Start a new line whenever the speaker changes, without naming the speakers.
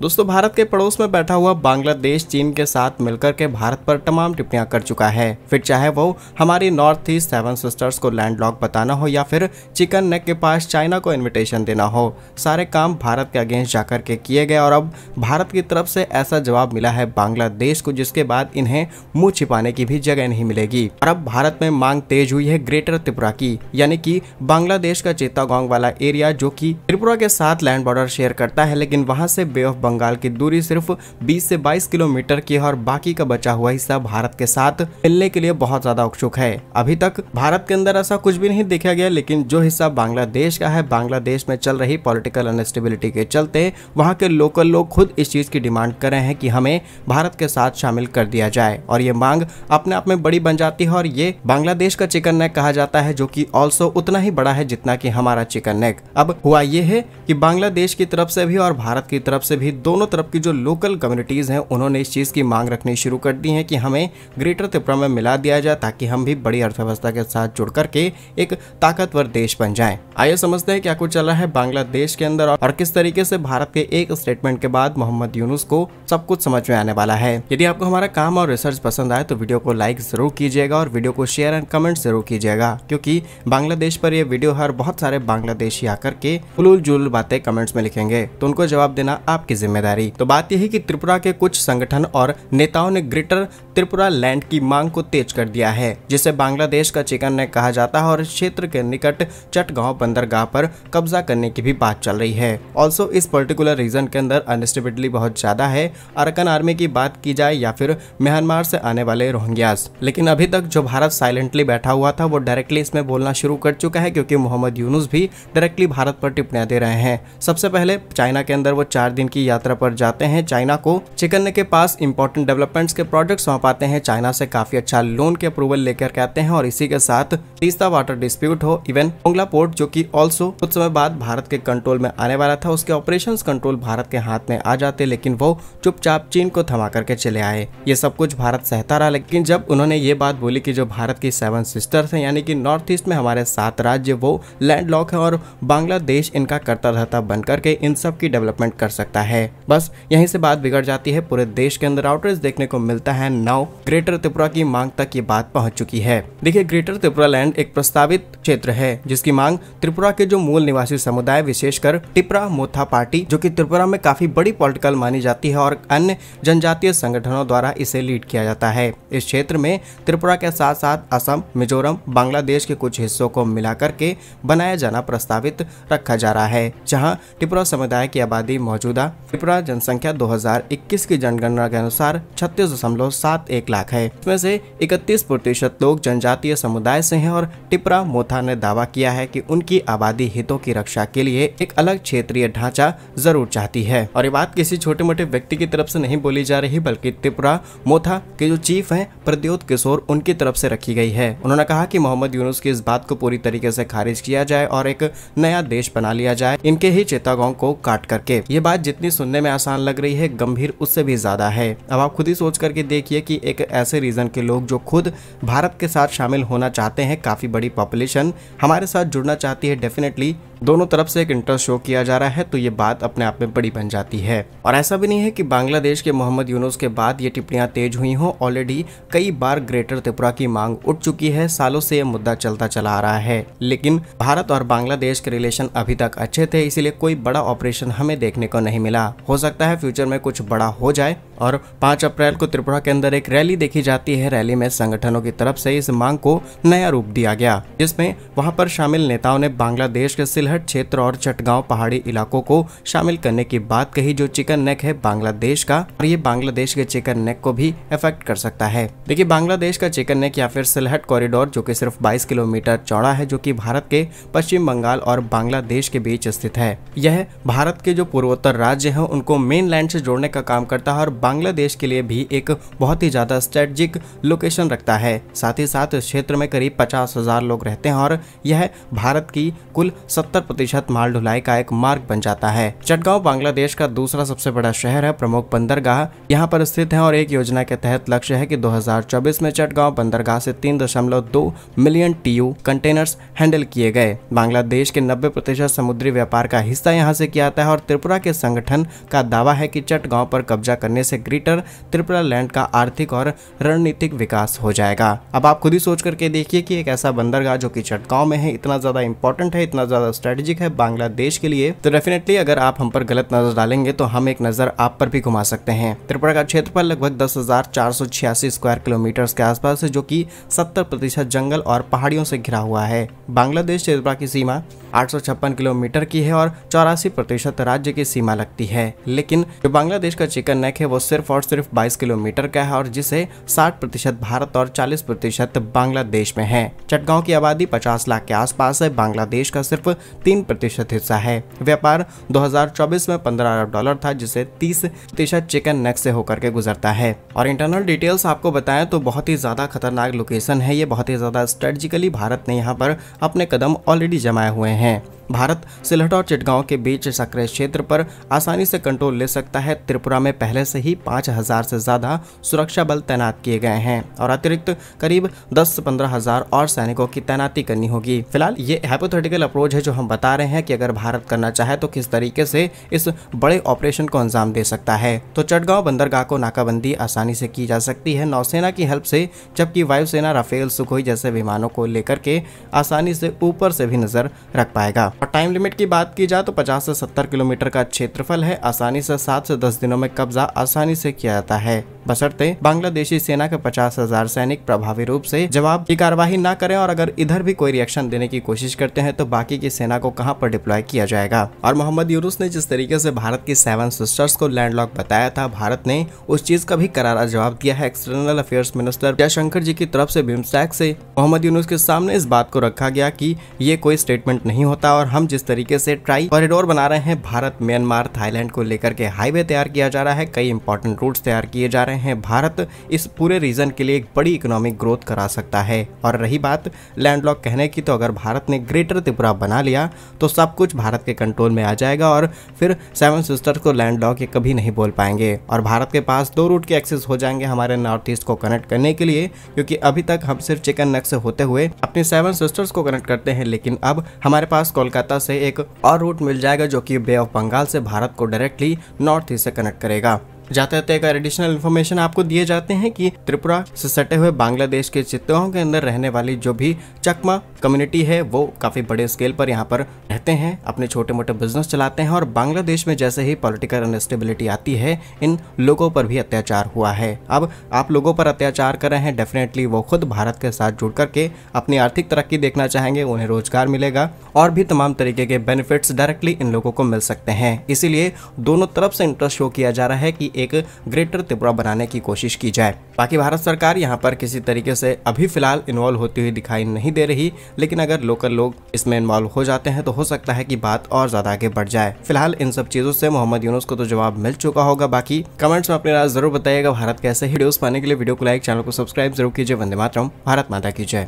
दोस्तों, भारत के पड़ोस में बैठा हुआ बांग्लादेश चीन के साथ मिलकर के भारत पर तमाम टिप्पणियां कर चुका है। फिर चाहे वो हमारी नॉर्थ ईस्ट सेवन सिस्टर्स को लैंडलॉक बताना हो या फिर चिकन नेक के पास चाइना को इनविटेशन देना हो, सारे काम भारत के अगेंस्ट जाकर के किए गए और अब भारत की तरफ से ऐसा जवाब मिला है बांग्लादेश को, जिसके बाद इन्हें मुंह छिपाने की भी जगह नहीं मिलेगी। और अब भारत में मांग तेज हुई है ग्रेटर त्रिपुरा की, यानी कि बांग्लादेश का चित्तागोंग वाला एरिया जो कि त्रिपुरा के साथ लैंड बॉर्डर शेयर करता है, लेकिन वहां से बे ऑफ बंगाल की दूरी सिर्फ 20 से 22 किलोमीटर की है और बाकी का बचा हुआ हिस्सा भारत के साथ मिलने के लिए बहुत ज्यादा उत्सुक है। अभी तक भारत के अंदर ऐसा कुछ भी नहीं देखा गया, लेकिन जो हिस्सा बांग्लादेश का है, बांग्लादेश में चल रही पॉलिटिकल अनस्टेबिलिटी के चलते वहां के लोकल लोग खुद इस चीज की डिमांड कर रहे हैं कि हमें भारत के साथ शामिल कर दिया जाए। और ये मांग अपने आप में बड़ी बन जाती है और ये बांग्लादेश का चिकन नेक कहा जाता है, जो कि ऑल्सो उतना ही बड़ा है जितना कि हमारा चिकन नेक। अब हुआ ये है कि बांग्लादेश की तरफ से भी और भारत की तरफ से भी, दोनों तरफ की जो लोकल कम्युनिटीज हैं, उन्होंने इस चीज की मांग रखनी शुरू कर दी है कि हमें ग्रेटर त्रिपुरा में मिला दिया जाए ताकि हम भी बड़ी अर्थव्यवस्था के साथ जुड़ करके एक ताकतवर देश बन जाएं। आइए समझते हैं क्या कुछ चल रहा है बांग्लादेश के अंदर और किस तरीके से भारत के एक स्टेटमेंट के बाद मोहम्मद यूनुस को सब कुछ समझ में आने वाला है। यदि आपको हमारा काम और रिसर्च पसंद आए तो वीडियो को लाइक जरूर कीजिएगा और वीडियो को शेयर एंड कमेंट जरूर कीजिएगा, क्योंकि बांग्लादेश पर यह वीडियो हर बहुत सारे बांग्लादेशी आकर के उलूल जुलूल बातें कमेंट्स में लिखेंगे, तो उनको जवाब देना आपकी जिम्मेदारी। तो बात यही कि त्रिपुरा के कुछ संगठन और नेताओं ने ग्रेटर त्रिपुरा लैंड की मांग को तेज कर दिया है, जिसे बांग्लादेश का चिकन नेक कहा जाता है और क्षेत्र के निकट चटगांव बंदरगाह पर कब्जा करने की भी बात चल रही है। ऑल्सो इस पर्टिकुलर रीजन के अंदर अनस्टेबिलिटी बहुत ज्यादा है, अरकन आर्मी की बात की जाए या फिर म्यांमार से आने वाले रोहिंग्यास। लेकिन अभी तक जो भारत साइलेंटली बैठा हुआ था वो डायरेक्टली इसमें बोलना शुरू कर चुका है, क्योंकि मोहम्मद यूनुस भी डायरेक्टली भारत पर टिप्पणियां दे रहे हैं। सबसे पहले चाइना के अंदर वो 4 दिन की यात्रा पर जाते हैं। चाइना को चिकन नेक के पास इंपॉर्टेंट डेवलपमेंट्स के प्रोजेक्ट सौंपाते हैं, चाइना से काफी अच्छा लोन के अप्रूवल लेकर के आते हैं और इसी के साथ तीस्ता वाटर डिस्प्यूट हो, इवन मोंगला पोर्ट जो कि ऑल्सो कुछ समय बाद भारत के कंट्रोल में आने वाला था, उसके ऑपरेशंस कंट्रोल भारत के हाथ में आ जाते, लेकिन वो चुपचाप चीन को थमा करके चले आए। ये सब कुछ भारत सहता रहा, लेकिन जब उन्होंने ये बात बोली कि जो भारत की 7 सिस्टर्स हैं, यानी कि नॉर्थ ईस्ट में हमारे 7 राज्य, वो लैंडलॉक है और बांग्लादेश इनका करता धरता बन करके इन सब की डेवलपमेंट कर सकता है, बस यहीं से बात बिगड़ जाती है। पूरे देश के अंदर आउटरीच देखने को मिलता है। नाउ ग्रेटर त्रिपुरा की मांग तक ये बात पहुंच चुकी है। देखिए, ग्रेटर त्रिपुरा लैंड एक प्रस्तावित क्षेत्र है जिसकी मांग त्रिपुरा के जो मूल निवासी समुदाय, विशेषकर टिप्रा मोथा पार्टी, जो कि त्रिपुरा में काफी बड़ी पॉलिटिकल मानी जाती है और अन्य जनजातीय संगठनों द्वारा इसे लीड किया जाता है। इस क्षेत्र में त्रिपुरा के साथ साथ असम, मिजोरम, बांग्लादेश के कुछ हिस्सों को मिलाकर के बनाया जाना प्रस्तावित रखा जा रहा है, जहां टिप्रा समुदाय की आबादी मौजूदा त्रिपुरा जनसंख्या 2021 की जनगणना के अनुसार 36.71 लाख है। इसमें से 31% लोग जनजातीय समुदाय से हैं और टिप्रा मोथा ने दावा किया है कि उनकी आबादी हितों की रक्षा के लिए एक अलग क्षेत्रीय ढांचा जरूर चाहती है। और ये बात किसी छोटे मोटे व्यक्ति की तरफ से नहीं बोली जा रही, बल्कि टिप्रा मोथा के जो चीफ हैं प्रद्योत किशोर, उनकी तरफ से रखी गई है। उन्होंने कहा कि मोहम्मद यूनुस की इस बात को पूरी तरीके से खारिज किया जाए और एक नया देश बना लिया जाए इनके ही चित्तागोंग को काट करके। ये बात जितनी सुनने में आसान लग रही है, गंभीर उससे भी ज्यादा है। अब आप खुद ही सोच करके देखिए कि एक ऐसे रीजन के लोग जो खुद भारत के साथ शामिल होना चाहते हैं, काफी बड़ी पॉपुलेशन हमारे साथ जुड़ना चाहती है, डेफिनेटली दोनों तरफ से एक इंटरेस्ट शो किया जा रहा है, तो ये बात अपने आप में बड़ी बन जाती है। और ऐसा भी नहीं है कि बांग्लादेश के मोहम्मद यूनुस के बाद ये टिप्पणियां तेज हुई हों। ऑलरेडी कई बार ग्रेटर त्रिपुरा की मांग उठ चुकी है, सालों से ये मुद्दा चलता चला आ रहा है, लेकिन भारत और बांग्लादेश के रिलेशन अभी तक अच्छे थे, इसीलिए कोई बड़ा ऑपरेशन हमें देखने को नहीं मिला। हो सकता है फ्यूचर में कुछ बड़ा हो जाए। और 5 अप्रैल को त्रिपुरा के अंदर एक रैली देखी जाती है। रैली में संगठनों की तरफ से इस मांग को नया रूप दिया गया, जिसमें वहां पर शामिल नेताओं ने बांग्लादेश के सिलहट क्षेत्र और चटगांव पहाड़ी इलाकों को शामिल करने की बात कही, जो चिकन नेक है बांग्लादेश का, और ये बांग्लादेश के चिकन नेक को भी अफेक्ट कर सकता है। देखिए, बांग्लादेश का चिकन नेक या फिर सिलहट कॉरिडोर, जो कि सिर्फ 22 किलोमीटर चौड़ा है, जो कि भारत के पश्चिम बंगाल और बांग्लादेश के बीच स्थित है। यह भारत के जो पूर्वोत्तर राज्य हैं उनको मेन लैंड से जोड़ने का काम करता है और बांग्लादेश के लिए भी एक बहुत ही ज्यादा स्ट्रेटेजिक लोकेशन रखता है। साथ ही साथ इस क्षेत्र में करीब 50,000 लोग रहते हैं और यह भारत की कुल 70% माल ढुलाई का एक मार्ग बन जाता है। चटगांव बांग्लादेश का दूसरा सबसे बड़ा शहर है, प्रमुख बंदरगाह यहाँ पर स्थित है और एक योजना के तहत लक्ष्य है कि 2024 में चटगांव बंदरगाह से 3.2 मिलियन TEU कंटेनर्स हैंडल किए गए। बांग्लादेश के 90% समुद्री व्यापार का हिस्सा यहाँ से किया जाता है और त्रिपुरा के संगठन का दावा है कि चटगांव पर कब्जा करने से ग्रेटर त्रिपुरा लैंड का आर्थिक और रणनीतिक विकास हो जाएगा। अब आप खुद ही सोच करके देखिए कि एक ऐसा बंदरगाह जो कि चटगांव में है इतना ज्यादा इंपॉर्टेंट है, इतना ज्यादा स्ट्रेटेजिक है बांग्लादेश के लिए, तो डेफिनेटली अगर आप हम पर गलत नजर डालेंगे तो हम एक नजर आप पर भी घुमा सकते हैं। त्रिपुरा का क्षेत्रफल लगभग 10,486 स्क्वायर किलोमीटर के आसपास है, जो कि 70% जंगल और पहाड़ियों से घिरा हुआ है। बांग्लादेश त्रिपुरा की सीमा 856 किलोमीटर की है और 84% राज्य की सीमा लगती है, लेकिन जो बांग्लादेश का चिकन नेक है वो सिर्फ और सिर्फ 22 किलोमीटर का है और जिसे 60% भारत और 40% बांग्लादेश में है। चटगांव की आबादी 50 लाख के आसपास है। बांग्लादेश का सिर्फ 3% हिस्सा है। व्यापार 2024 में $15 अरब था, जिसे 30% चिकन नेक से होकर के गुजरता है। और इंटरनल डिटेल्स आपको बताएं तो बहुत ही ज्यादा खतरनाक लोकेशन है ये, बहुत ही ज्यादा स्ट्रेटेजिकली भारत ने यहाँ पर अपने कदम ऑलरेडी जमाए हुए हैं। भारत सिलहट और चिटगांव के बीच सक्रिय क्षेत्र पर आसानी से कंट्रोल ले सकता है। त्रिपुरा में पहले से ही 5,000 से ज्यादा सुरक्षा बल तैनात किए गए हैं और अतिरिक्त करीब 10 से 15,000 और सैनिकों की तैनाती करनी होगी। फिलहाल ये हाइपोथेटिकल अप्रोच है जो हम बता रहे हैं कि अगर भारत करना चाहे तो किस तरीके से इस बड़े ऑपरेशन को अंजाम दे सकता है। तो चटगांव बंदरगाह को नाकाबंदी आसानी से की जा सकती है नौसेना की हेल्प से, जबकि वायुसेना राफेल, सुखोई जैसे विमानों को लेकर के आसानी से ऊपर से भी नजर रख पाएगा। और टाइम लिमिट की बात की जाए तो 50 से 70 किलोमीटर का क्षेत्रफल है। आसानी से 7 से 10 दिनों में कब्जा आसानी से किया जाता है, बशर्ते बांग्लादेशी सेना के 50,000 सैनिक प्रभावी रूप से जवाब की कार्यवाही ना करें और अगर इधर भी कोई रिएक्शन देने की कोशिश करते हैं तो बाकी की सेना को कहां पर डिप्लॉय किया जाएगा। और मोहम्मद यूनुस ने जिस तरीके से भारत की 7 सिस्टर्स को लैंडलॉक बताया था, भारत ने उस चीज का भी करारा जवाब दिया है। एक्सटर्नल अफेयर्स मिनिस्टर जयशंकर जी की तरफ से बिम्स्टेक से मोहम्मद यूनुस के सामने इस बात को रखा गया कि ये कोई स्टेटमेंट नहीं होता और हम जिस तरीके से ट्राई कॉरिडोर बना रहे हैं, भारत म्यांमार थाईलैंड को लेकर के हाईवे तैयार किया जा रहा है, कई इंपॉर्टेंट रूट्स तैयार किए जा रहे हैं। भारत इस पूरे रीजन के लिए एक बड़ी इकोनॉमिक ग्रोथ करा सकता है। और रही बात लैंडलॉक कहने की, तो अगर भारत ने ग्रेटर त्रिपुरा बना लिया तो सब कुछ भारत के कंट्रोल में आ जाएगा और फिर 7 सिस्टर्स को लैंडलॉक ये कभी नहीं बोल पाएंगे। और भारत के पास 2 रूट के एक्सेस हो जाएंगे हमारे नॉर्थ ईस्ट को कनेक्ट करने के लिए, क्योंकि अभी तक हम सिर्फ चिकन नेक से होते हुए अपनी 7 सिस्टर्स को कनेक्ट करते हैं, लेकिन अब हमारे पास कोलकाता से एक और रूट मिल जाएगा जो कि बे ऑफ बंगाल से भारत को डायरेक्टली नॉर्थ ईस्ट से कनेक्ट करेगा। जाते जाते एक एडिशनल इन्फॉर्मेशन आपको दिए जाते हैं कि त्रिपुरा से सटे हुए बांग्लादेश के चित्तगांव के अंदर रहने वाली जो भी चकमा कम्युनिटी है वो काफी बड़े स्केल पर यहाँ पर रहते हैं, अपने छोटे मोटे बिजनेस चलाते हैं और बांग्लादेश में जैसे ही पॉलिटिकल अनस्टेबिलिटी आती है इन लोगों पर भी अत्याचार हुआ है। अब आप लोगों पर अत्याचार कर रहे हैं, डेफिनेटली वो खुद भारत के साथ जुड़ करके अपनी आर्थिक तरक्की देखना चाहेंगे, उन्हें रोजगार मिलेगा और भी तमाम तरीके के बेनिफिट्स डायरेक्टली इन लोगों को मिल सकते हैं। इसीलिए दोनों तरफ से इंटरेस्ट शो किया जा रहा है कि एक ग्रेटर त्रिपुरा बनाने की कोशिश की जाए। बाकी भारत सरकार यहाँ पर किसी तरीके से अभी फिलहाल इन्वॉल्व होती हुई दिखाई नहीं दे रही, लेकिन अगर लोकल लोग इसमें इन्वॉल्व हो जाते हैं तो हो सकता है कि बात और ज्यादा आगे बढ़ जाए। फिलहाल इन सब चीजों से मोहम्मद यूनुस को तो जवाब मिल चुका होगा। बाकी कमेंट्स में अपनी राय जरूर बताइएगा। भारत कैसे ही वीडियोस पाने के लिए वीडियो को लाइक, चैनल को सब्सक्राइब जरूर कीजिए। वंदे मातरम, भारत माता की जय।